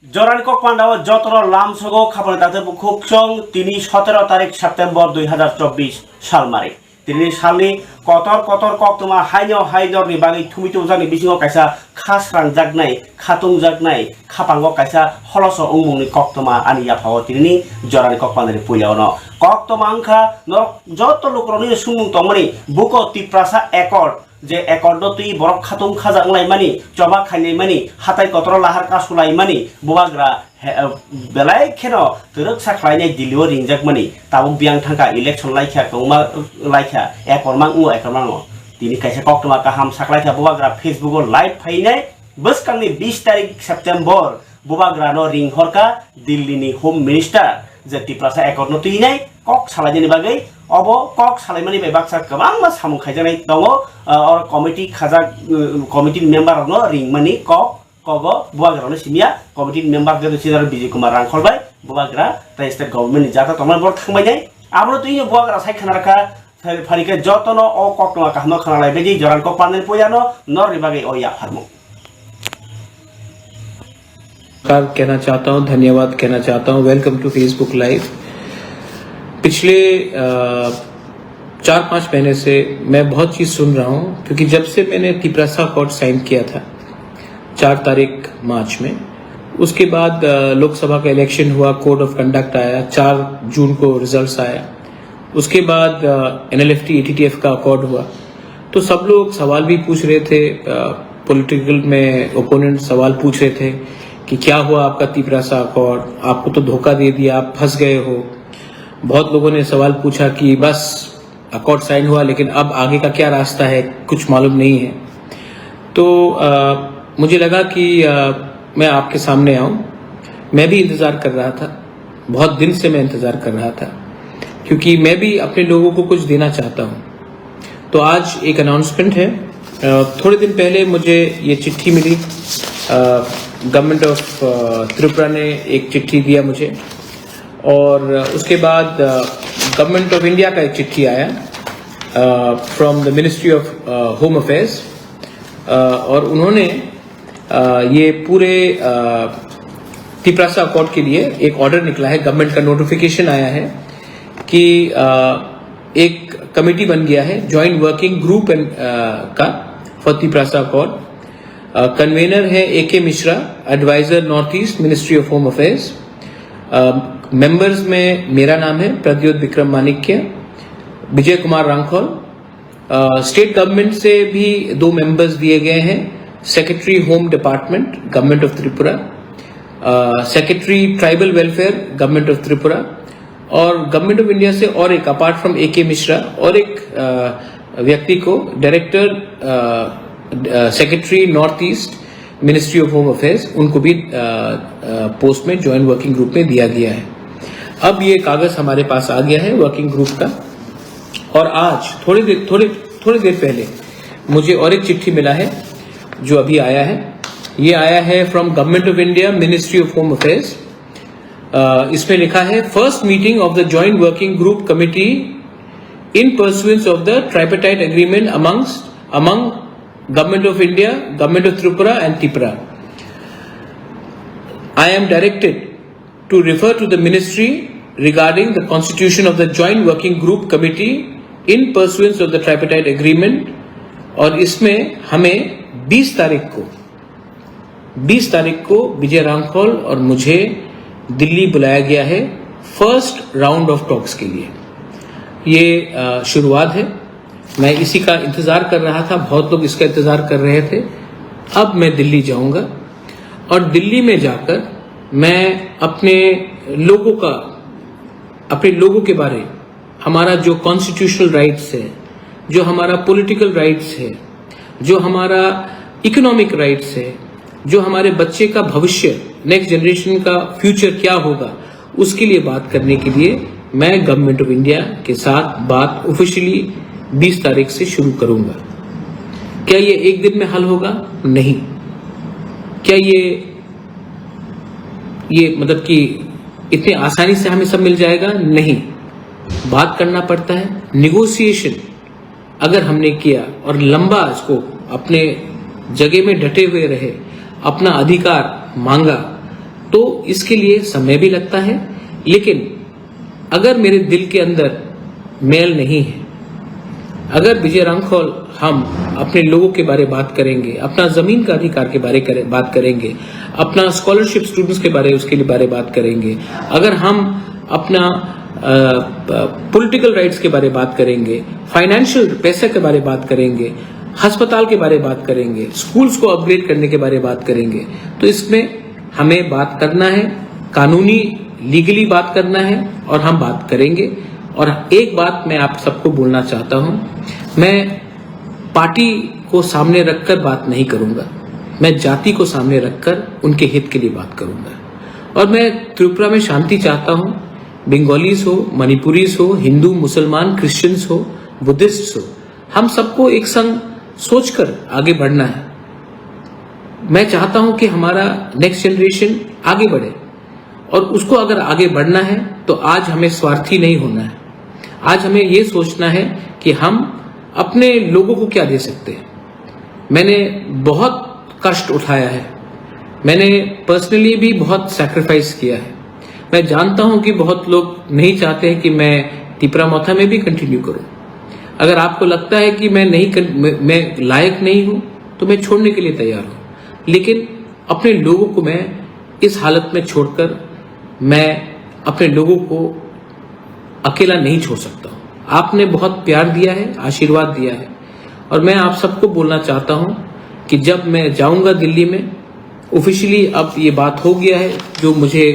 জরানিকক পান্ডাও যতর লামসগো খাবনে তাতে খুকসং তিনি 17 তারিখ সেপ্টেম্বর 2024 সাল মারে তিনি সালনি কতর কতর কক্তমা হাইজরনি বাগै থুমিতো জানি बिसिङाव कायसा खास्रां जागनाय खाtung जागनाय खापांगो कायसा हलस उंमुंनि कक्तमा आनि याफाव तिनि जरानिকক पान्डानि पुयावनो कक्तमा अंखा न जत लोकरनि सुमुं तमनि बुको तिप्रासा एकर्ड जे एकर्ड तुई बरफ खाtung खाजांलाय मानि चबा खायनाय मानि हाथाय कतर लाहार कासुलाय मानि बुवाग्रा बेलाय खेनो तरक साख्लायनाय दिल्लीआव रिंजाक मानि ताबुक बियां थांखा इलेक्शन लायखा कौमा लायखा एकरमां दिनै कायसा कक्तमा गाहाम साख्लायखा बुवाग्रा फेसबुकआव लाइव फैनाय बसकांनि 20 तारिख सेप्टेम्बर बुवाग्रानो रिंहरका दिल्लीनि होम मिनिस्टार जे तिप्रासा एकर्ड तुइनाय कक सालायनायनि बागै अब कक सालायमानि बाक्सा गोबां सामुं खायजानाय दङ और कमिटि खाजा कमिटि मेम्बारनो रिंमानि कक कगो बुवाग्रानो सिमिया कमिटि मेम्बार जे सिदार बिजय कुमार रांखलबाय बुवाग्रा ताइ स्टेट गभर्नमेन्ट जाता तमन बर थांबायनाय आबो तुइनो बुवाग्रा सायखाना राखा फारिके जतनो अ कक्तमा काहनो खानालाय बेदि जरानिকক पान्डानि पुयानो नरनि बागै अया फारमु कहना चाहता हूँ, धन्यवाद कहना चाहता हूँ। Welcome to Facebook live. पिछले 4-5 महीने से मैं बहुत चीज सुन रहा हूँ, क्योंकि जब से मैंने तिप्रासा अकॉर्ड साइन किया था 4 तारीख मार्च में, उसके बाद लोकसभा का इलेक्शन हुआ, कोड ऑफ कंडक्ट आया, 4 जून को रिजल्ट्स आया, उसके बाद NLFT ATTF का अकॉर्ड हुआ, तो सब लोग सवाल भी पूछ रहे थे, पॉलिटिकल में ओपोनेंट सवाल पूछ रहे थे कि क्या हुआ आपका तिप्रासा अकॉर्ड, आपको तो धोखा दे दिया, आप फंस गए हो। बहुत लोगों ने सवाल पूछा कि बस अकॉर्ड साइन हुआ, लेकिन अब आगे का क्या रास्ता है कुछ मालूम नहीं है। तो मुझे लगा कि मैं आपके सामने आऊं। मैं भी इंतजार कर रहा था, बहुत दिन से मैं इंतजार कर रहा था, क्योंकि मैं भी अपने लोगों को कुछ देना चाहता हूं। तो आज एक अनाउंसमेंट है। थोड़े दिन पहले मुझे ये चिट्ठी मिली, गवर्नमेंट ऑफ त्रिपुरा ने एक चिट्ठी दिया मुझे, और उसके बाद गवर्नमेंट ऑफ इंडिया का एक चिट्ठी आया from the ministry of home affairs, और उन्होंने ये पूरे तिप्रासा अकॉर्ड के लिए एक ऑर्डर निकला है, गवर्नमेंट का नोटिफिकेशन आया है कि एक कमेटी बन गया है, जॉइंट वर्किंग ग्रुप का फॉर तिप्रासा अकॉर्ड। कन्वेनर है AK मिश्रा, adviser North East ministry of home affairs. Members में मेरा नाम है प्रद्योत विक्रम मानिक्य, विजय कुमार रांखल। स्टेट गवर्नमेंट से भी 2 मेंबर्स दिए गए हैं, secretary home department government of Tripura, secretary tribal welfare government of Tripura, और गवर्नमेंट ऑफ इंडिया से और एक अपार्ट फ्रॉम AK मिश्रा और एक व्यक्ति को director secretary north East ministry of home affairs, उनको भी पोस्ट में ज्वाइंट वर्किंग ग्रुप में दिया गया है। अब ये कागज हमारे पास आ गया है वर्किंग ग्रुप का, और आज थोड़ी देर पहले मुझे और एक चिट्ठी मिला है जो अभी आया है। ये आया है from government of India ministry of home affairs. इसमें लिखा है, first meeting of the joint working group committee in pursuance of the tripartite agreement among Government of India, Government of Tripura and Tripura. I am directed to refer to the ministry regarding the constitution of the joint working group committee in pursuance of the tripartite agreement, और इसमें हमें 20 तारीख को विजय रांखल और मुझे दिल्ली बुलाया गया है फर्स्ट राउंड ऑफ टॉक्स के लिए। ये शुरुआत है, मैं इसी का इंतजार कर रहा था, बहुत लोग इसका इंतजार कर रहे थे। अब मैं दिल्ली जाऊंगा, और दिल्ली में जाकर मैं अपने लोगों के बारे, हमारा जो कॉन्स्टिट्यूशनल राइट्स है, जो हमारा पॉलिटिकल राइट्स है, जो हमारा इकोनॉमिक राइट्स है, जो हमारे बच्चे का भविष्य, नेक्स्ट जनरेशन का फ्यूचर क्या होगा, उसके लिए बात करने के लिए मैं गवर्नमेंट ऑफ इंडिया के साथ बात ऑफिशियली 20 तारीख से शुरू करूंगा। क्या ये एक दिन में हल होगा? नहीं। क्या ये मतलब कि इतने आसानी से हमें सब मिल जाएगा? नहीं। बात करना पड़ता है, निगोशिएशन अगर हमने किया और लंबा इसको अपने जगह में डटे हुए रहे, अपना अधिकार मांगा, तो इसके लिए समय भी लगता है, लेकिन अगर मेरे दिल के अंदर मेल नहीं है, अगर विजय रामखोल हम अपने लोगों के बारे बात करेंगे, अपना जमीन का अधिकार के बारे बात करेंगे, अपना स्कॉलरशिप स्टूडेंट्स के बारे बात करेंगे, अगर हम अपना पॉलिटिकल राइट्स के बारे बात करेंगे, फाइनेंशियल पैसे के बारे बात करेंगे, अस्पताल के बारे बात करेंगे, स्कूल्स को अपग्रेड करने के बारे बात करेंगे, तो इसमें हमें बात करना है, कानूनी लीगली बात करना है, और हम बात करेंगे। और एक बात मैं आप सबको बोलना चाहता हूं, मैं पार्टी को सामने रखकर बात नहीं करूंगा, मैं जाति को सामने रखकर उनके हित के लिए बात करूंगा। और मैं त्रिपुरा में शांति चाहता हूं, बंगालीज हो, मणिपुरीज हो, हिंदू, मुसलमान, क्रिश्चियंस हो, बुद्धिस्ट हो, हम सबको एक संग सोचकर आगे बढ़ना है। मैं चाहता हूं कि हमारा नेक्स्ट जनरेशन आगे बढ़े, और उसको अगर आगे बढ़ना है तो आज हमें स्वार्थी नहीं होना है। आज हमें ये सोचना है कि हम अपने लोगों को क्या दे सकते हैं। मैंने बहुत कष्ट उठाया है, मैंने पर्सनली भी बहुत सैक्रिफाइस किया है। मैं जानता हूं कि बहुत लोग नहीं चाहते हैं कि मैं तिपरामोथा में भी कंटिन्यू करूं। अगर आपको लगता है कि मैं लायक नहीं हूं तो मैं छोड़ने के लिए तैयार हूं, लेकिन अपने लोगों को मैं इस हालत में छोड़कर मैं अपने लोगों को अकेला नहीं छोड़ सकता हूं। आपने बहुत प्यार दिया है, आशीर्वाद दिया है, और मैं आप सबको बोलना चाहता हूं कि जब मैं जाऊंगा दिल्ली में, ऑफिशियली अब ये बात हो गया है, जो मुझे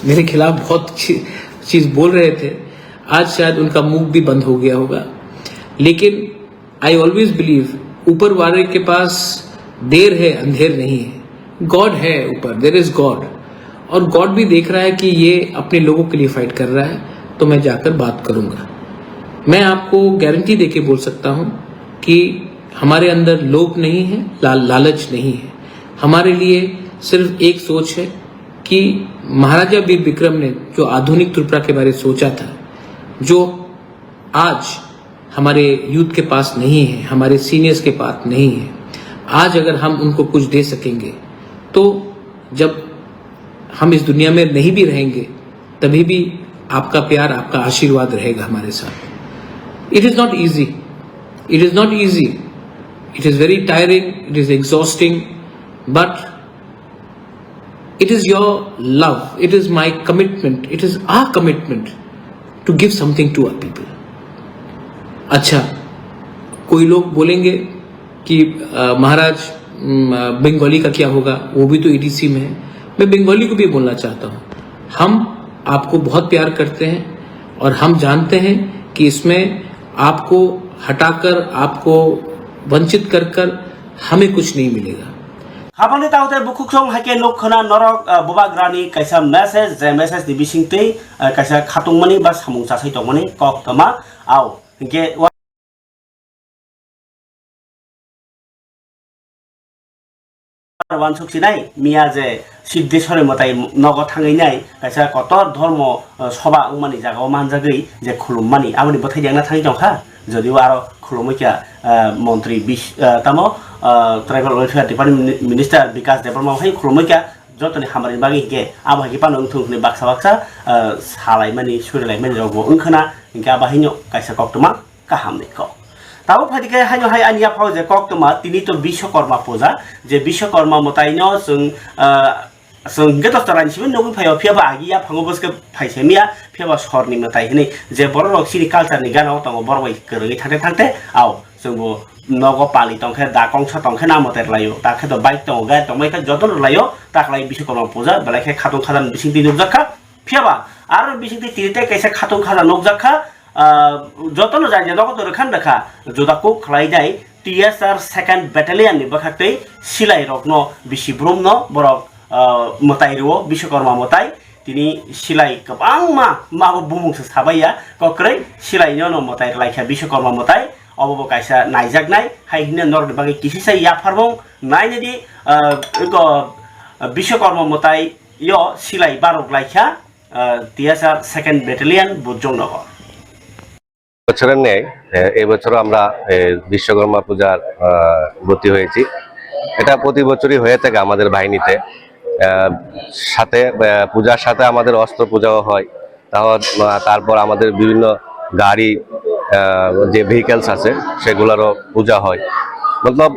मेरे खिलाफ बहुत चीज बोल रहे थे, आज शायद उनका मुंह भी बंद हो गया होगा, लेकिन आई ऑलवेज बिलीव ऊपर वाले के पास देर है अंधेर नहीं है। गॉड है ऊपर, देयर इज गॉड, और गॉड भी देख रहा है कि ये अपने लोगों के लिए फाइट कर रहा है, तो मैं जाकर बात करूंगा। मैं आपको गारंटी देके बोल सकता हूं कि हमारे अंदर लोभ नहीं है, लालच नहीं है। हमारे लिए सिर्फ एक सोच है कि महाराजा वीर विक्रम ने जो आधुनिक त्रिपुरा के बारे में सोचा था, जो आज हमारे यूथ के पास नहीं है, हमारे सीनियर्स के पास नहीं है, आज अगर हम उनको कुछ दे सकेंगे, तो जब हम इस दुनिया में नहीं भी रहेंगे तभी भी आपका प्यार, आपका आशीर्वाद रहेगा हमारे साथ। It is not easy, it is not easy, it is very tiring, it is exhausting, but it is your love, it is my commitment, it is our commitment to give something to our people. अच्छा, कोई लोग बोलेंगे कि महाराज बंगाली का क्या होगा, वो भी तो ईटीसी में है। मैं बंगाली को भी बोलना चाहता हूँ, हम आपको बहुत प्यार करते हैं, और हम जानते हैं कि इसमें आपको हटाकर, आपको वंचित कर हमें कुछ नहीं मिलेगा। हाबने ताउते बुखुखसं हाके लोखना नरक बुबाग्रानी कैसा मैसेज जे मैसेज नि बिसिंगते कैसा खातुंगमनि बा सामुंसा सैतमनि कक्तमा आव के वान सुखसिनाय मिया जे सिद्धेश्वरी मताय नग थांगैनाय कैसा कतर धर्म सभा उमानि जागाव मानजागै जे खुलुममानि आमनि बथाय देंना थांगै दंखा जदिव आरो खुलुमैका मन्त्री तामो ट्राइबल वेलफेयर डिपार्टमेंट मिनिस्टर विकास देवबर्मा हाय खुलुमैका जतनि हामारि बागै के आबाहि पानो उंथुनि बाक्सा सालाय मानि सुरिलाय मानि रगो ओंखना इंका बाहिनो कैसा कक्तमा काहामनिको ताबो फादिके हायनो हाय आनिया फाव जे कक्तमा तिनि तो विश्वकर्मा पूजा जे विश्वकर्मा मतायनो जों गेतस्तरानि सिबो नगु फायाव फियाबा आगिया फांगोबसके फाइसेमिया फियाबा सरनि मताय हनै जे बर रक्सिनि कालचारनि गानाव तंगो बरबाय गरगै थांते आव जोंबो नगो पाली तंखे दाकंस तंखे नामतेर लायो ताखे तो बाइक तंगो गाय तंगैखा जतन लायो ताकलाय विश्वकर्मा पूजा बलायखे खातुं खाजान बिसिंति नुजाखा फियाबा आरो बिसिंति तिरिते कैसे खातुं खाजा नुजाखा जतन जाय जे नगो रखान रखा जुदाको खलायनाय टीएसआर सेकेंड बैटालियन नि बखातै सिलाय रकनो बिसिब्रमनो बरक मतायरो विश्वकर्मा मताय तिनी सिलाय गोबां माबो बुमुंसो साबाया कक्रै सिलायनो न मताय लायखा विश्वकर्मा मताय अबो कैसा नायजागनाय हायहिने नरद बागै किसिसाय याफारबं नायनेदि विश्वकर्मा मताय यो सिलाय बारक लायखा टीएसआर सेकेंड बैटालियन बुजंगनगर বছরের ন্যায় এই বছরও আমরা বিশ্বকর্মা পূজার ব্রতী হয়েছি। এটা প্রতি বছরই হয়ে থাকে আমাদের বাহিনীতে। সাথে পূজার সাথে আমাদের অস্ত্র পূজাও হয়। তারপর আমাদের বিভিন্ন গাড়ি যে ভেহিকেলস আছে সেগুলোরও পূজা হয়। মতলব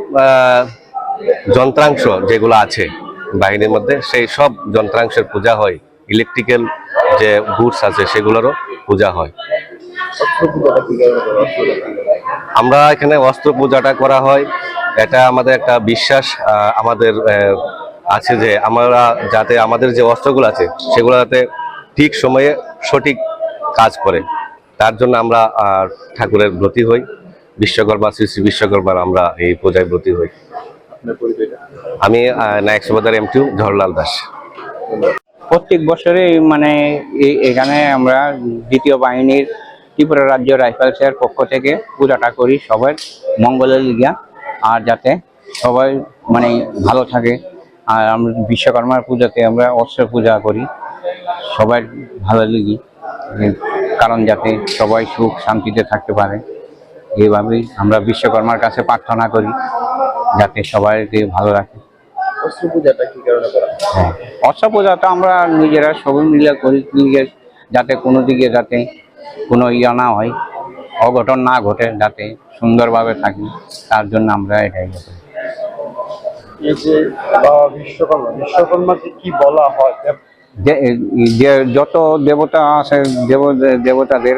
যন্ত্রাংশ যেগুলো আছে বাহিনীর মধ্যে সেই সব যন্ত্রাংশের পূজা হয়। ইলেকট্রিক্যাল যে গুডস আছে সেগুলোরও পূজা হয়। আমরা এখানে অস্ত্র পূজাটা করা হয়, এটা আমাদের একটা বিশ্বাস আমাদের আছে যে আমরা যাতে আমাদের যে অস্ত্রগুলো আছে সেগুলো যাতে ঠিক সময়ে সঠিক কাজ করে, তার জন্য আমরা ঠাকুরের ব্রতী হই। বিশ্বকর্মা, শ্রী শ্রী বিশ্বকর্মার আমরা এই পূজায় ব্রতী হই। আমি নায়ক সুবেদার M2 ঝড়লাল দাস। প্রত্যেক বছরে মানে এখানে আমরা দ্বিতীয় বাহিনীর ত্রিপুরা রাজ্য রাইফেলসের পক্ষ থেকে পূজাটা করি সবার মঙ্গলের লিগা, আর যাতে সবাই মানে ভালো থাকে। আর আমরা বিশ্বকর্মার পূজাতে আমরা অস্ত্র পূজা করি সবাই ভালো লিগি, কারণ যাতে সবাই সুখ শান্তিতে থাকতে পারে। এইভাবেই আমরা বিশ্বকর্মার কাছে প্রার্থনা করি যাতে সবাইকে ভালো রাখে। অস্ত্র পূজাটা কি কারণে করা হয়? হ্যাঁ, অস্ত্র পূজাটা আমরা নিজেরা সবাই মিলে করি, যাতে কোনো দিকে যাতে কোনো ইয়া না হয়, অঘটন না ঘটে, যাতে সুন্দরভাবে থাকি, তার জন্য আমরা এটাই করি। এই যে বিশ্বকর্মাকে কি বলা হয়? যে যত দেবতা আছে দেবতাদের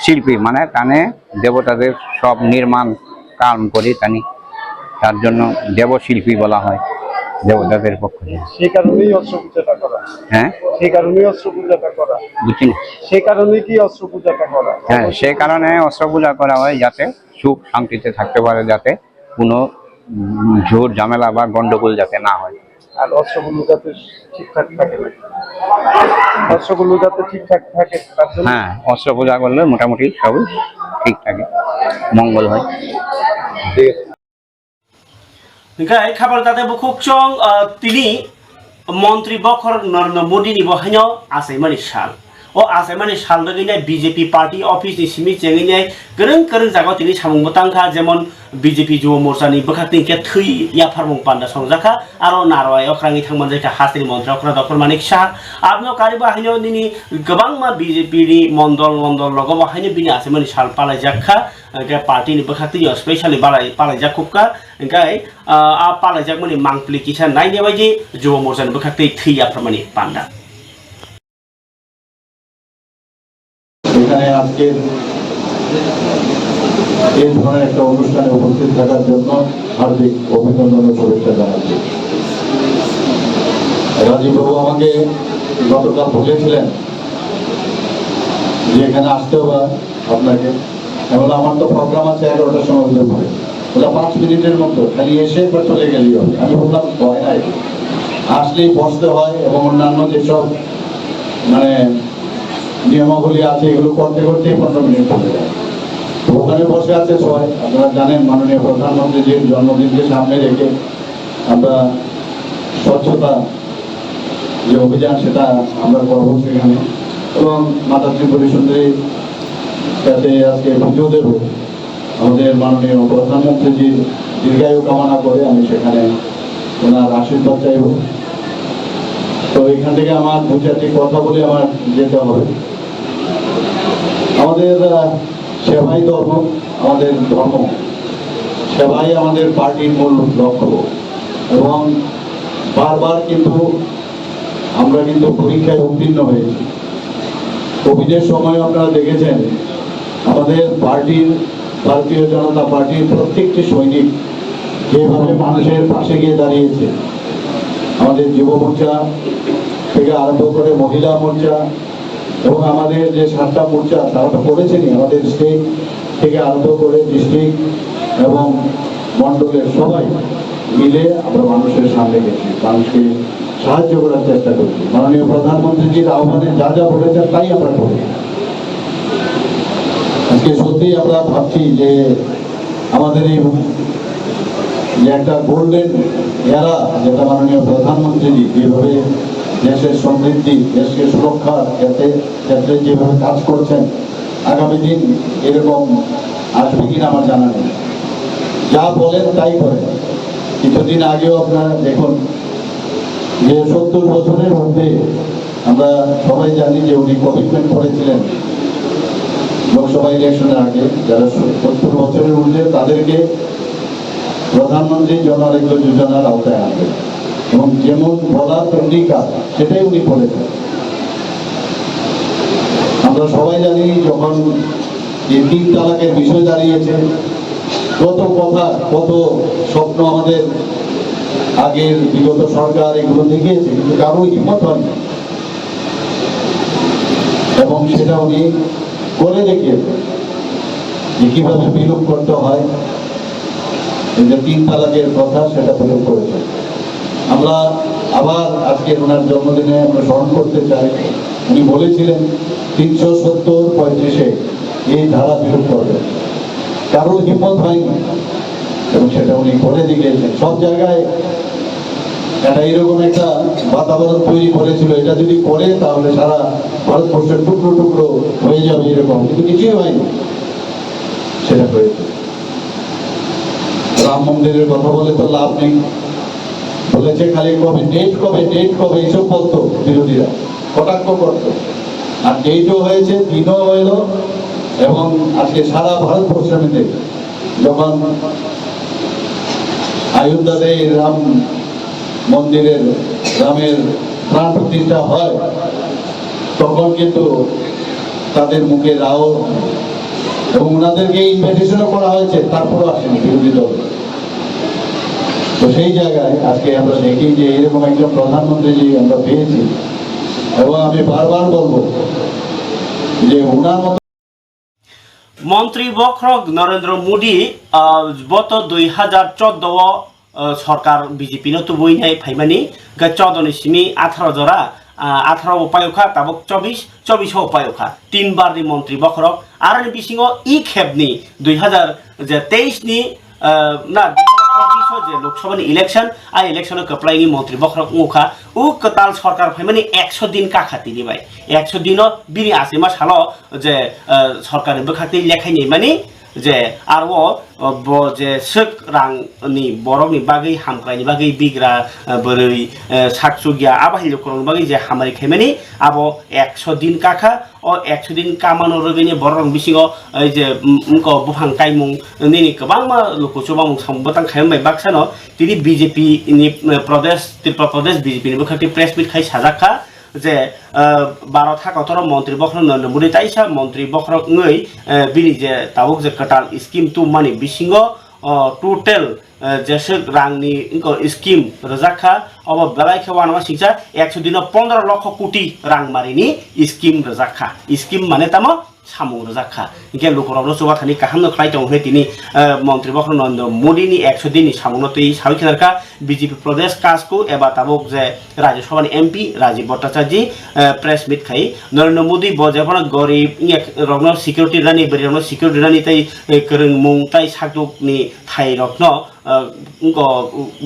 শিল্পী, মানে তানে দেবতাদের সব নির্মাণ কাম করি তানি, তার জন্য দেবশিল্পী বলা হয় দেবতাদের পক্ষ থেকে। সেই কারণেই অস্ত্র পূজাটা করা। হ্যাঁ, সেই কারণেই অস্ত্র পূজাটা করা। বুঝছেন? সেই কারণেই কি অস্ত্র পূজাটা করা? হ্যাঁ, সেই কারণে অস্ত্র পূজা করা হয় যাতে সুখ শান্তিতে থাকতে পারে, যাতে কোনো ঝুট ঝামেলা বা গন্ডগোল যাতে না হয়। আর অস্ত্রগুলো যাতে ঠিকঠাক থাকে, অস্ত্রগুলো যাতে ঠিকঠাক থাকে তার জন্য। হ্যাঁ, অস্ত্র পূজা করলে মোটামুটি সবই ঠিক থাকে, মঙ্গল হয়। Ngay khabar tate bukuk chong tini মন্ত্রী বখর Narendra Modi ni bohanyo asaimani shal o asaimani shal dogini BJP party office ni simi chengini gereng jaga tini samung botangkha jemon BJP juwa morcha ni bokhatni ke thui ya pharmung panda songjaka aro narwai okrangi thangman jaika hastini mantri okra dr manik shah abno kari bahinyo nini gobang ma BJP ni mondol logo bahinyo bini asaimani shal palai jakha ke party ni bokhatni especially palai jakupka engkai a palai jakmani mangpli kisa naine baji juwa morcha ni bokhatni thui ya pharmani panda। এখানে আজকে এই ধরনের একটা অনুষ্ঠানে উপস্থিত থাকার জন্য হার্দিক অভিনন্দন ও শুভেচ্ছা জানাচ্ছি। রাজীববাবু আমাকে গতকাল বলেছিলেন যে এখানে আসতে হবে আপনাকে, এবং আমার তো প্রোগ্রাম আছে 11টার সময় হতে পারে, ওটা 5 মিনিটের মতো খালি এসে বা চলে গেলেই হবে। আমি বললাম ভয় নাই, আসলেই বসতে হয় এবং অন্যান্য যেসব মানে নিয়মাবলী আছে এগুলো করতে করতে 15 মিনিট চলে যায়। তো ওখানে বসে আছে সবাই, আপনারা জানেন মাননীয় প্রধানমন্ত্রীজির জন্মদিনকে সামনে রেখে আমরা স্বচ্ছতা যে অভিযান সেটা আমরা করবো সেখানে, এবং মাতা ত্রিপুরী সুন্দরী যাতে আজকে পুজো দেব আমাদের মাননীয় প্রধানমন্ত্রীজির দীর্ঘায়ু কামনা করে আমি সেখানে ওনার আশীর্বাদ চাইব। তো এখান থেকে আমার 2-4টি কথা বলে আমার যেতে হবে। আমাদের সেবাই ধর্ম, আমাদের ধর্ম সেবাই আমাদের পার্টির মূল লক্ষ্য, এবং বারবার কিন্তু আমরা কিন্তু পরীক্ষায় উত্তীর্ণ হয়েছি। কোভিডের সময় আপনারা দেখেছেন আমাদের পার্টির, ভারতীয় জনতা পার্টির প্রত্যেকটি সৈনিক যেভাবে মানুষের পাশে গিয়ে দাঁড়িয়েছে, আমাদের যুব মোর্চা থেকে আরম্ভ করে মহিলা মোর্চা এবং আমাদের যে 7টা মোর্চা তারা তো করেছেনই, আমাদের স্টেট থেকে আরম্ভ করে ডিস্ট্রিক্ট এবং মন্ডলের সবাই মিলে আমরা মানুষের সামনে গেছি, মানুষকে সাহায্য করার চেষ্টা করছি। মাননীয় প্রধানমন্ত্রীজির আহ্বানে যা যা বলেছেন তাই আমরা করি। আজকে সত্যি আমরা ভাবছি যে আমাদের এই যে একটা গোল্ডেন এরা, যেটা মাননীয় প্রধানমন্ত্রীজি যেভাবে দেশের সমৃদ্ধি, দেশকে সুরক্ষার ক্ষেত্রে যেভাবে কাজ করছেন, আগামী দিন এরকম আসবে কিনা আমার জানা নেই। যা বলেন তাই করেন। কিছুদিন আগেও আপনারা দেখুন যে 70 বছরের মধ্যে আমরা সবাই জানি যে উনি কমিটমেন্ট করেছিলেন লোকসভা ইলেকশনের আগে যারা 70 বছরের ঊর্ধ্বে তাদেরকে প্রধানমন্ত্রী জন আরোগ্য যোজনার আওতায় আনবেন এবং যেমন বলা তেমনি কাজ, সেটাই উনি করেছেন। আমরা সবাই জানি যখন এই 3 তালাকের বিষয় দাঁড়িয়েছে, কত কথা কত স্বপ্ন আমাদের আগের বিগত সরকার এগুলো দেখিয়েছে, কিন্তু কারো হিম্মত হয়নি এবং সেটা উনি করে দেখিয়েছেন যে কিভাবে বিলোপ করতে হয়। এই যে 3 তালাকের কথা সেটা বিলোপ করেছে। আমরা আবার আজকে ওনার জন্মদিনে আমরা স্মরণ করতে চাই, উনি বলেছিলেন 370-35 এই ধারা বিলোপ করবেন, কারোর হিম্মত হয়নি এবং সেটা উনি করে দেখিয়েছেন। সব জায়গায় এটা এরকম একটা বাতাবরণ তৈরি করেছিল, এটা যদি করে তাহলে সারা ভারতবর্ষের টুকরো টুকরো হয়ে যাবে এরকম, কিন্তু কিছুই হয়নি, সেটা হয়েছে। রাম মন্দিরের কথা বলে তো লাভ নেই, বলেছে খালি কবে ডেট কবে ডেট কবে এইসব বলতো বিরোধীরা, কটাক্ষ করতো, আর ডেটও হয়েছে, দিনও হইল এবং আজকে সারা ভারতবর্ষের মধ্যে যখন অযোধ্যাতে রাম মন্দিরের রামের প্রাণ প্রতিষ্ঠা হয় তখন কিন্তু তাদের মুখে রাও এবং ওনাদেরকে ইনভাইটেশনও করা হয়েছে, তারপরও আসেনি বিরোধী দল। তো সেই জায়গায় আজকে আমরা দেখি যে এরকম একজন প্রধানমন্ত্রী যে আমরা পেয়েছি, এবং আমি বারবার বলবো যে ওনার মতো মন্ত্রী বক্রক নরেন্দ্র মোদী গত 2014 সরকার বিজেপি নো তুবই নাই ফাইমানি 14 সিমি 18 জরা 18 উপায়খা তাবক 24 উপায়খা 3 বারনি মন্ত্রী বক্রক আর বিসিংও ই খেবনি 2023 নি না 2024 যে লোকসভা ইলেকশন আর ইলেকশন কপ্লাইনি মন্ত্রী বক্রক মুখা উ কতাল সরকার ফাইমানি 100 দিন কাখাতি নিবাই 100 দিনও বিনি আসিমা সালো যে সরকার বখাতি লেখাইনি মানে যে আর ও যে সেক রাংনি বরকনি বাগै হামক্राइनि बागै बिग्रा बोरै साकसुगिया आबाहिलो करन बागै जे हामारि खेमेनि आबो 100 दिन काखा ओ 100 दिन कामानो रगैनि बररं बिसिङो ओइ जे उनको बुफां काइमुं निनि गोबां मा लुकुचुबां संबोतां खायमबाय बाक्सानो तिनि बीजेपी नि प्रदेश त्रिपुरा प्रदेश बीजेपी नि बखाति प्रेस मिट खाइ साजाखा যে 12 था 17 মন্ত্রী বক্র নরেন্দ্র মোদী তাইসা মন্ত্রী বক্র ngৈ বিনি যে তাবুক যে কাটাল স্কিম টু মানি বিসিঙ্গ টোটাল যে রাংনি ইনকো স্কিম রজাখা অব বেলাই খেওয়ানো সিংসা 100 দিন 15 লক্ষ কোটি রাং মারিনি স্কিম রজাখা স্কিম মানে তামো সামুং রজাখা ইকে লোকরনো সুবা থানি কাহামनो খাই दं हे तिनि মন্ত্রী বক্র নরেন্দ্র মোদীনি 100 দিনनि সামুনো তৈ সাবিখাरका बीजेपी प्रदेश काजको एबा ताबुक जे राज्यसभानि MP Rajiv Bhattacharya press meet खाई नरेंद्र मोदी बजेफोर गरीब रग्न सिक्योरिटी रानी बरिरनो सिक्योरिटी रानी तै करंग मुं तै साकदुकनि थाइ रग्न उनको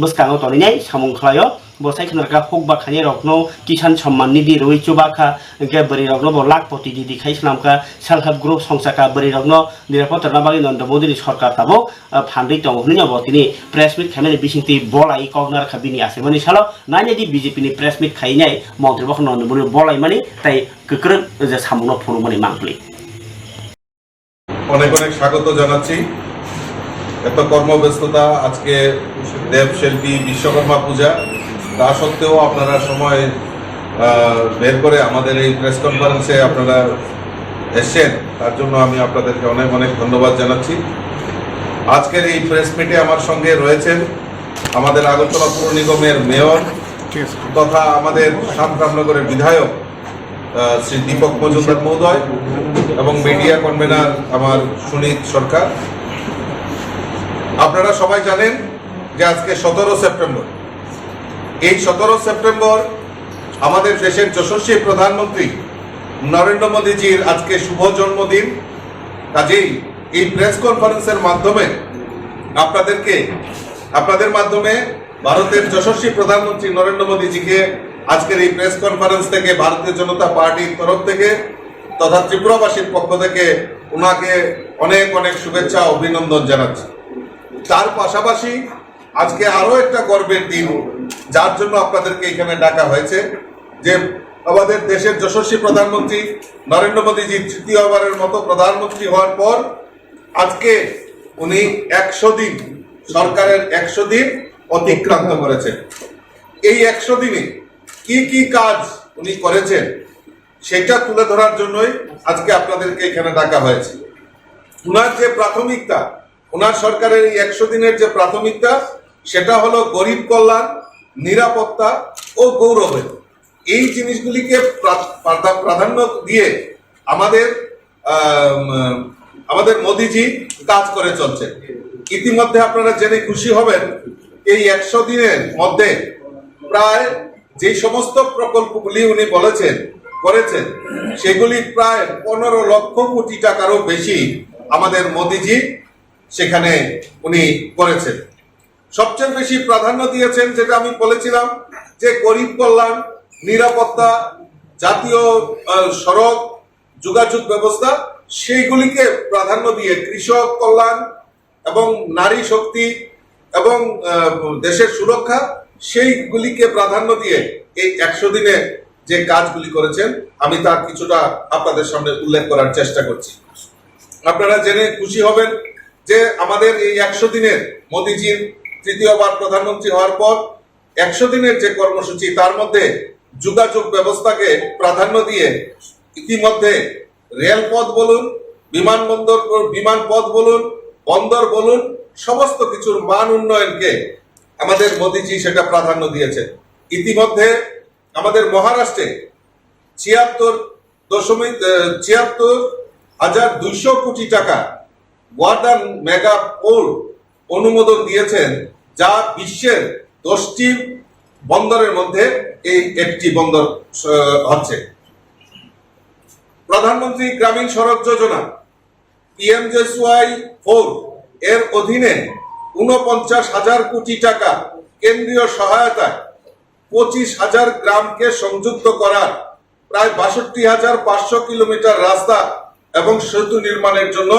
बसकाङो तनिनाय सामुं खलायो बसाइ खनरका होकबा खानि रग्न किसान सम्मान निधि रवि चुबाखा के बरि रग्न ब लाखपति दिदि खाइ सलामका सेल्फ हेल्प ग्रुप संस्थाका बरि रग्न निरापत्ता बागै नरेंद्र मोदीनि सरकार ताबो फान्दै दं होनि बतिनि प्रेस मिट खाने बिसिंति बलाई कगनार खाबिनि आसे माने सालो नानि दि बीजेपी नि प्रेस मिट खाइनाय मन्त्री बखन नरेंद्र मोदी बलाई माने ताई गोख्रों जे सामुनो फुनु माने मांगलि অনেক অনেক স্বাগত জানাচ্ছি। এত কর্মব্যস্ততা, আজকে দেবশিল্পী বিশ্বকর্মা পূজা, তা সত্ত্বেও আপনারা সময় বের করে আমাদের এই প্রেস কনফারেন্সে আপনারা এসেছেন, তার জন্য আমি আপনাদেরকে অনেক অনেক ধন্যবাদ জানাচ্ছি। আজকের এই প্রেস মিটে আমার সঙ্গে রয়েছেন আমাদের আগরতলা পৌর নিগমের মেয়র তথা আমাদের রামনগরের বিধায়ক শ্রী দীপক মজুমদার মহোদয় এবং মিডিয়া কনভেনার আমার সুনীত সরকার। আপনারা সবাই জানেন যে আজকে 17 সেপ্টেম্বর। এই 17 সেপ্টেম্বর আমাদের দেশের যশস্বী প্রধানমন্ত্রী নরেন্দ্র মোদীজির আজকে শুভ জন্মদিন। কাজেই এই প্রেস কনফারেন্সের মাধ্যমে আপনাদের মাধ্যমে ভারতের যশস্বী প্রধানমন্ত্রী নরেন্দ্র মোদীজিকে আজকের এই প্রেস কনফারেন্স থেকে ভারতীয় জনতা পার্টির তরফ থেকে তথা ত্রিপুরাবাসীর পক্ষ থেকে ওনাকে অনেক অনেক শুভেচ্ছা অভিনন্দন জানাচ্ছি। তার পাশাপাশি আজকে আরো একটা গর্বের দিন যার জন্য আপনাদেরকে এখানে ডাকা হয়েছে যে আমাদের দেশের যশস্বী প্রধানমন্ত্রী নরেন্দ্র মোদীজি তৃতীয়বারের মতো প্রধানমন্ত্রী হওয়ার পর আজকে উনি 100 দিন সরকারের 100 দিন অতিক্রান্ত করেছেন। এই 100 দিনে কি কি কাজ উনি করেছেন সেটা তুলে ধরার জন্যই আজকে আপনাদেরকে এখানে ডাকা হয়েছে। উনার যে প্রাথমিকতা, উনার সরকারের এই 100 দিনের যে প্রাথমিকতা সেটা হলো গরিব কল্যাণ, নিরাপত্তা ও গৌরবের। এই জিনিসগুলিকে প্রাধান্য দিয়ে আমাদের মোদিজি কাজ করে চলছে। ইতিমধ্যে আপনারা জেনে খুশি হবেন এই 100 দিনের মধ্যে প্রায় যে সমস্ত প্রকল্পগুলি উনি করেছেন সেগুলি প্রায় 15 লক্ষ কোটি টাকারও বেশি আমাদের মোদিজি সেখানে উনি করেছেন। সবচেয়ে বেশি প্রাধান্য দিয়েছেন যেটা আমি বলেছিলাম যে গরিব কল্যাণ, নিরাপত্তা, জাতীয় সড়ক যোগাযোগ ব্যবস্থা, সেইগুলিকে প্রাধান্য দিয়ে কৃষক কল্যাণ এবং নারী শক্তি এবং দেশের সুরক্ষা, সেইগুলিকে প্রাধান্য দিয়ে এই 100 দিনে যে কাজগুলি করেছেন আমি তার কিছুটা আপনাদের সামনে উল্লেখ করার চেষ্টা করছি। আপনারা জেনে খুশি হবেন যে আমাদের এই 100 দিনের মোদিজির তৃতীয়বার প্রধানমন্ত্রী হওয়ার পর 100 দিনের যে কর্মসূচি তার মধ্যে যোগাযোগ ব্যবস্থাকে প্রাধান্য দিয়ে ইতিমধ্যে রেলপথ বলুন, বিমানপথ বলুন, বন্দর বলুন, সমস্ত কিছুর মান উন্নয়নকে আমাদের মোদিজি সেটা প্রাধান্য দিয়েছে। ইতিমধ্যে আমাদের মহারাষ্ট্রে 76,200 কোটি টাকা ওয়াটার মেগা পোল অনুমোদন দিয়েছেন, যা বিশ্বের 10টি বন্দরের মধ্যে এই একটি বন্দর হচ্ছে। প্রধানমন্ত্রী গ্রামীণ সড়ক যোজনা PMJSY-4 এর অধীনে 49,000 কোটি টাকা কেন্দ্রীয় সহায়তায় 25,000 গ্রামকে সংযুক্ত করার প্রায় 62,500 কিলোমিটার রাস্তা এবং সেতু নির্মাণের জন্য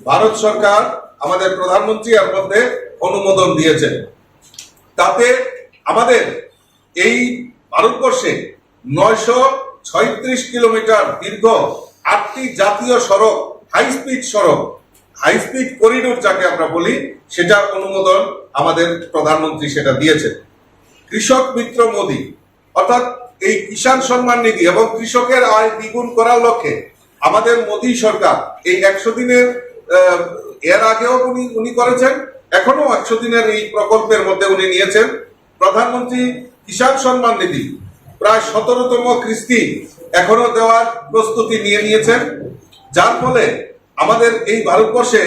ভারত সরকার আমাদের প্রধানমন্ত্রী এর মধ্যে অনুমোদন দিয়েছেন। তাতে আমাদের এই ভারতবর্ষে 936 কিলোমিটার দীর্ঘ 8টি জাতীয় সড়ক, হাই স্পিড করিডোর যাকে আমরা বলি, সেটা অনুমোদন আমাদের প্রধানমন্ত্রী সেটা দিয়েছেন। কৃষক মিত্র মোদী অর্থাৎ এই কিষাণ সম্মান নিধি এবং কৃষকের আয় দ্বিগুণ করার লক্ষ্যে আমাদের মোদী সরকার এই 100 দিনের এর আগেও উনি করেছেন, এখনো 100 দিনের এই প্রকল্পের মধ্যে উনি নিয়েছেন প্রধানমন্ত্রী কিষাণ সম্মান নিধি প্রায় 17তম কিস্তি এখনো দেওয়ার প্রস্তুতি নিয়েছেন, যার ফলে আমাদের এই ভারতবর্ষে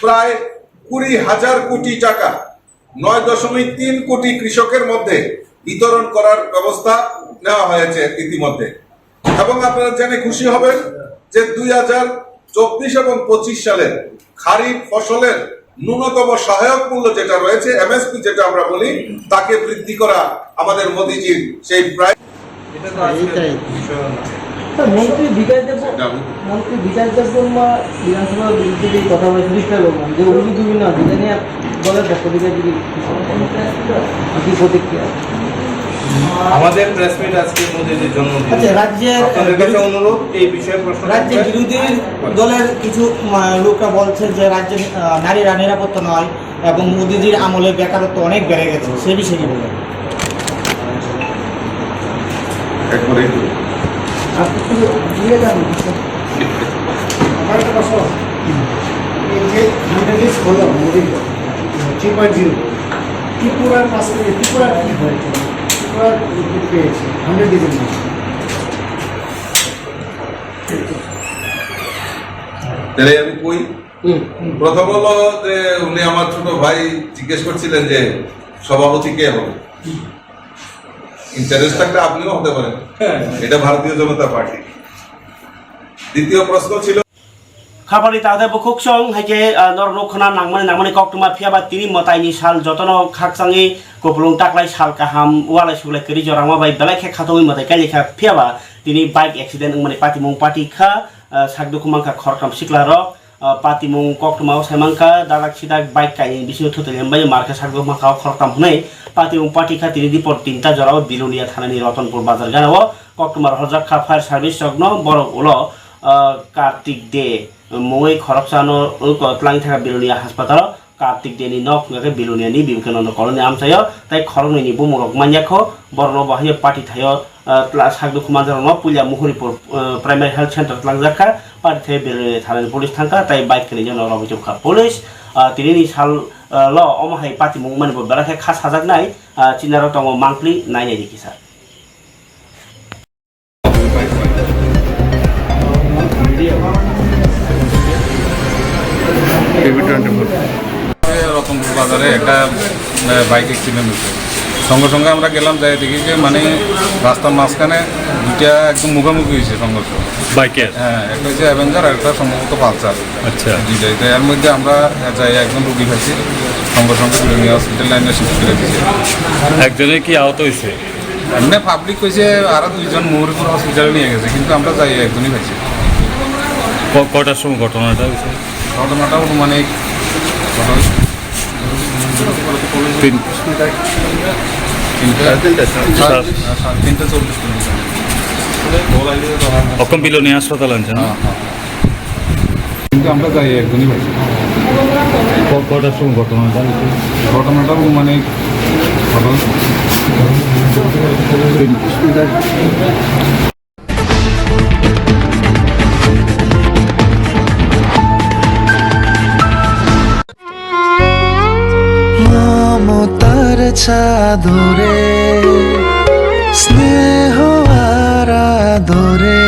প্রায় 20,000 কোটি টাকা 9.3 কোটি কৃষকের মধ্যে বিতরণ করার ব্যবস্থা নেওয়া হয়েছে ইতিমধ্যে। এবং আপনারা জেনে খুশি হবেন যে 2024 এবং 25 সালের খারিফ ফসলের ন্যূনতম সহায়ক মূল্য যেটা রয়েছে MSP যেটা আমরা বলি, তাকে বৃদ্ধি করা আমাদের মোদিজির সেই প্রায় মন্ত্রী বিকাশ দেববর্মা বিধানসভার বিরুদ্ধে যে কথা বলে সুরিষ্টা বললাম যে অভিযোগ বিভিন্ন আছে, এটা নিয়ে দলের পক্ষ থেকে যদি কি প্রতিক্রিয়া? আমাদের প্রেস মিট আজকে মোদিজির জন্মদিন। আচ্ছা, রাজ্যের আপনাদের কাছে অনুরোধ এই বিষয়ে প্রশ্ন। রাজ্যের বিরোধী দলের কিছু লোকরা বলছে যে রাজ্যে নারীরা নিরাপত্তা নয় এবং মোদিজির আমলে বেকারত্ব অনেক বেড়ে গেছে, সে বিষয়ে কি বলেন? আমার একটা প্রশ্ন, এই যে মডেলিস্ট হলো মোদির 3.0 ত্রিপুরার পাশে ত্রিপুরার কি হয়েছে? ত্রিপুরার পেয়েছে 100 ডিজের মধ্যে। তাহলে আমি কই প্রথম হলো যে উনি আমার ছোট ভাই জিজ্ঞেস করছিলেন যে সভাপতি কে হবে। ইন্টারেস্ট থাকলে আপনিও হতে পারেন, এটা ভারতীয় জনতা পার্টি। দ্বিতীয় প্রশ্ন ছিল খাবারই তাদের বুকুকসং হাইকে নরনখনা নাংমানি কক্টুমা ফিয়াবা তিনি মতাইনি সাল যতন খাকসাङि কপলুং টাকলাই সাল কাহাম ওয়ালাই সুলাই করি জরাमा बाइ बेलाय खे खातोङि मताय कालिखा फियाबा তিনি বাইক অ্যাক্সিডেন্ট মানে পাতিমুং পাতিখা সাকদুকুমাंखा खरकाम सिक्ला रक patimung koktumau semangka dadak sidak baik kaini bisnu thutelem bai marka sagbo makao khortam hunai patimung party khatini dipor tinta jorao bilunia thanani Ratanpur bazar ganao koktumar hojakha fire service jogno borok ulo Kartik de mungoi khorokchano tlang thaka bilunia hospital Kartik de ni nok ngake bilunia ni bimkanono koloni amsayo tai khorongni ni bumurok manyakho borno bahaya party thayo sagdo kumanjar no pulia muhuripur primary health center tlangjaka party bilunia thanani police thangka tai bike kini jono robijuk kha police tinini sal lo omahai party mungmani bo berakhe khas hajak nai chinaro tongo monthly nai nai dikisa Ratanpur বাজারে একটা bike accident হয়েছে সঙ্গে সঙ্গে আমরা গেলাম যাই দেখি যে মানে রাস্তার মাঝখানে দুইটা একদম মুখোমুখি হয়েছে সংঘর্ষ বাইকের। হ্যাঁ, একটা হচ্ছে অ্যাভেঞ্জার আর একটা সম্ভবত পালসার। আচ্ছা। দুইটাই তাই এর মধ্যে আমরা যাই একজন রুগী খাইছি সঙ্গে সঙ্গে বিলুনিয়া হসপিটাল লাইনে শিফট করে দিয়েছি। একজনের কি আহত হয়েছে? এমনি পাবলিক কইছে আরো দুইজন মুহুরীপুর হসপিটালে নিয়ে গেছে কিন্তু আমরা যাই একজনই খাইছি। কটার সময় ঘটনাটা হয়েছে? ঘটনাটা অনুমানিক তিনটা 40 অকম বিলোনিয়া হাসপাতাল আনছেন? কিন্তু আমরা যাই একজনই পাইছি। কটার সময় ঘটনাটা হয়েছে? ঘটনাটা অনুমানিক মমতার চাদরে স্নেহ আর আদরে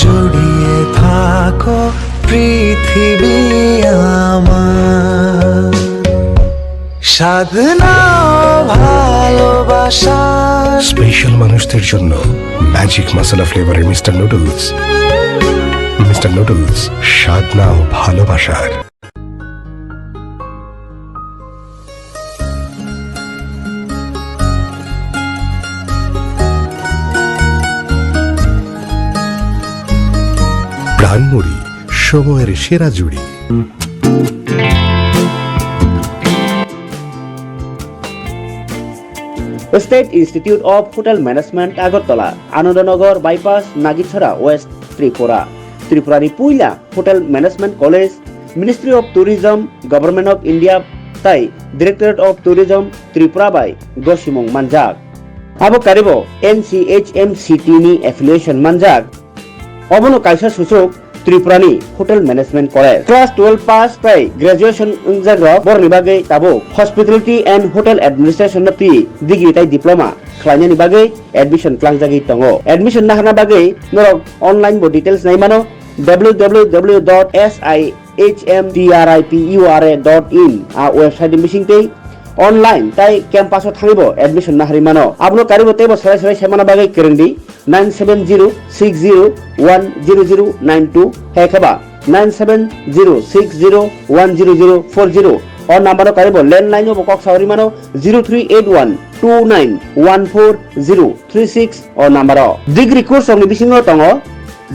জড়িয়ে থাকো পৃথিবী আমার সাধনা ভালোবাসা স্পেশাল মানুষদের জন্য ম্যাজিক মশলা ফ্লেভারের মিস্টার নুডলস। মিস্টার নুডলস, স্বাদ নাও ভালোবাসার। প্রাণমুড়ি, সময়ের সেরা জুড়ি। State Institute of Hotel Management Agartala, Anandanagar Bypass, Nagichara, West Tripura. Tripurani Puila Hotel Management College, Ministry of Tourism, Government of India, Tai, Directorate of Tourism, Tripura by Goshimong Manjak. Abo Karibo, NCHMCT ni affiliation Manjak. Obono Kaisa Susuk, Tripurani Hotel Management College. Class 12 pass by graduation Unzagro, Bornibage Tabo, Hospitality and Hotel Administration P, Degree Tai Diploma. Klanya Bagay, admission Klangzagi Tongo. Admission Nahana Bagay, no online bo details Naimano, www.sihmtripura.in. Our website missing pay. Online tai campus thangbo admission naharimano abno karibo tebo sarai sarai semana bagai kerendi 9706010092 hekaba 9706010040 or number karibo landline bo kok saurimano 038129140036 or number degree course ong bisingo tongo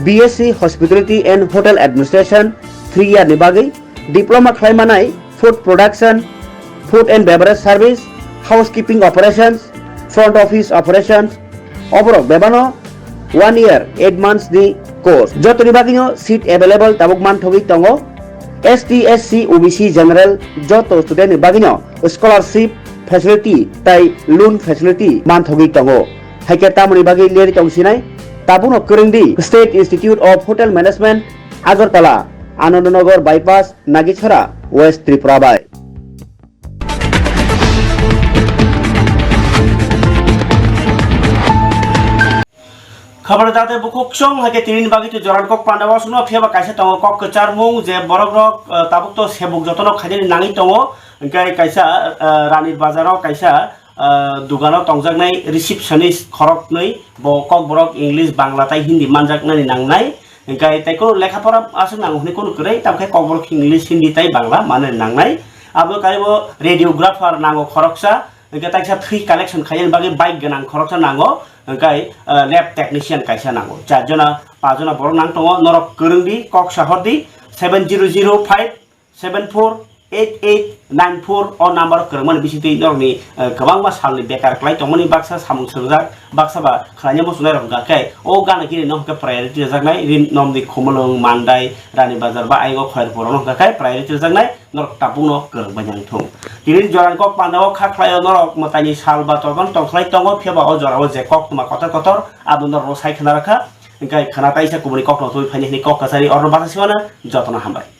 BSc Hospitality and Hotel Administration 3 year ni bagai diploma khlaimanai food production, food and beverage service, housekeeping operations, front office operations, overall bebano 1 year 8 months the course. Jotoni bagino seat available tabuk man thogi tongo ST SC OBC general joto student bagino scholarship facility tai loan facility man thogi tongo. Haike tamoni bagi leri tongsinai tabuno kurindi State Institute of Hotel Management Agartala, Anandanagar Bypass, Nagichara, West Tripura by खबर दाते बुकुक सं हाके तिनिन बागि तो जरान कक पांडावा सुनो faba काइसा तंग कक कचार मुं जे बरक रक Tabuk तो सेबुक जतन खाजेनि नाङि तंग ओंकाय काइसा रानीर बाजाराव काइसा दुगानाव तंगजाकनाय रिसेप्शनिस्ट खरक नै ब कक बरक इंग्लिश बांला ताइ हिन्दी मानजाकनानि नांनाय ओंकाय ताइको लेखाफोरा आसो नांगुनि कोन करे तामखाय कक बरक इंग्लिश हिन्दी ताइ बांला माने नांनाय आबो काइबो रेडियोग्राफार नांगो खरकसा ओंकाय ताइसा थ्री कालेक्शन खाजेनि बागि बाइक गोनां खरकसा नांगो ओंकाय लैब टेक्निशियन काइसा नांगो चारजना पाँचजना बर नां दङ नरक गोरोंदि कक साहरदि 7005748894 अ नाम्बार करमोन बिसिति नरनि गोबां मा सालनि बेकार क्लाय तमनि बाक्सा सामुं सोरजा बाक्सा बा खालायनो मोसुनाय रं गाखाय ओ गाना गिरि नहके प्रायोरिटी जागनाय रिन नमदि खमलং मान्दाय रानी बाजार बा आइगो खयरपुर नह गाखाय प्रायोरिटी जागनाय नरक तापुनो करं बायang थौ दिनि जरान कक पान्दाव खाख्लाय नरक मतानि साल बा तगन तखलाय तंगो फेबा अ जराव जे कक तुमा कतर कतर आबुनर रसाय खना राखा गाय खाना ताइसा कुबनि कक न तुइ फाइनि कक कासारि अर बासासिवाना जतन हामबाय।